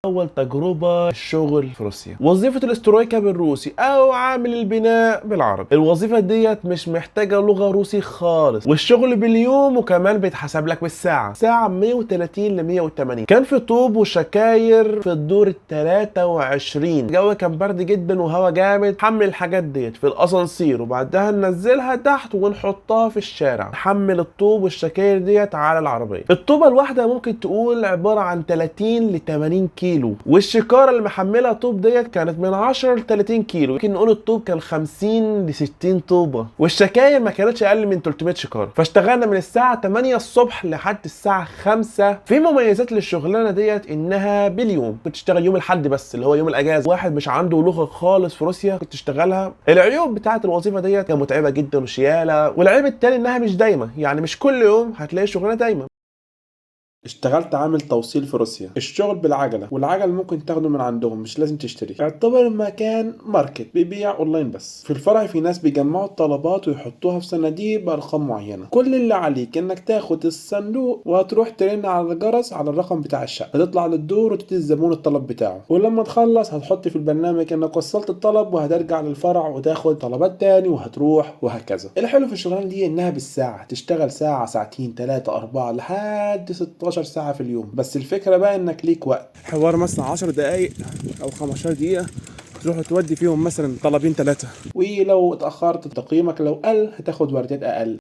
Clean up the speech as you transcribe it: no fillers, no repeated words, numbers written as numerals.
أول تجربة الشغل في روسيا، وظيفة الاسترويكا بالروسي أو عامل البناء بالعربي. الوظيفة ديت مش محتاجة لغة روسي خالص، والشغل باليوم وكمان بيتحسب لك بالساعة، ساعة 130 ل 180. كان في طوب وشكاير في الدور ال 23. الجو كان برد جدا وهوا جامد. حمل الحاجات ديت في الأسانسير وبعدها ننزلها تحت ونحطها في الشارع. نحمل الطوب والشكاير ديت على العربية. الطوبة الواحدة ممكن تقول عبارة عن 30 ل 80 كيلو، والشكاره اللي محملها طوب ديت كانت من 10 ل 30 كيلو. يمكن نقول الطوب كان 50 ل 60 طوبه، والشكاير ما كانتش اقل من 300 شكاره. فاشتغلنا من الساعه 8 الصبح لحد الساعه 5. في مميزات للشغلانه ديت انها باليوم، كنت تشتغل يوم الاحد بس اللي هو يوم الاجازه. واحد مش عنده لغه خالص في روسيا كنت تشتغلها. العيوب بتاعه الوظيفه ديت كانت متعبه جدا وشياله، والعيب التاني انها مش دايما، يعني مش كل يوم هتلاقي شغلانه دايما. اشتغلت عامل توصيل في روسيا. الشغل بالعجلة، والعجل ممكن تاخده من عندهم مش لازم تشتري. يعتبر مكان ماركت بيبيع اونلاين بس. في الفرع في ناس بيجمعوا الطلبات ويحطوها في صناديق بارقام معينة. كل اللي عليك انك تاخد الصندوق وهتروح ترن على الجرس على الرقم بتاع الشقة، هتطلع للدور وتدي الزبون الطلب بتاعه، ولما تخلص هتحط في البرنامج انك وصلت الطلب، وهترجع للفرع وتاخد طلبات تاني وهتروح وهكذا. الحلو في الشغلانة دي انها بالساعة، تشتغل ساعة ساعتين 3 4 لحد 16 ساعة في اليوم. بس الفكرة بقى انك ليك وقت، حوار مثلا 10 دقايق او 15 دقيقة تروح تودي فيهم مثلا طلبين 3، ولو اتأخرت تقييمك لو قل هتاخد وردات اقل.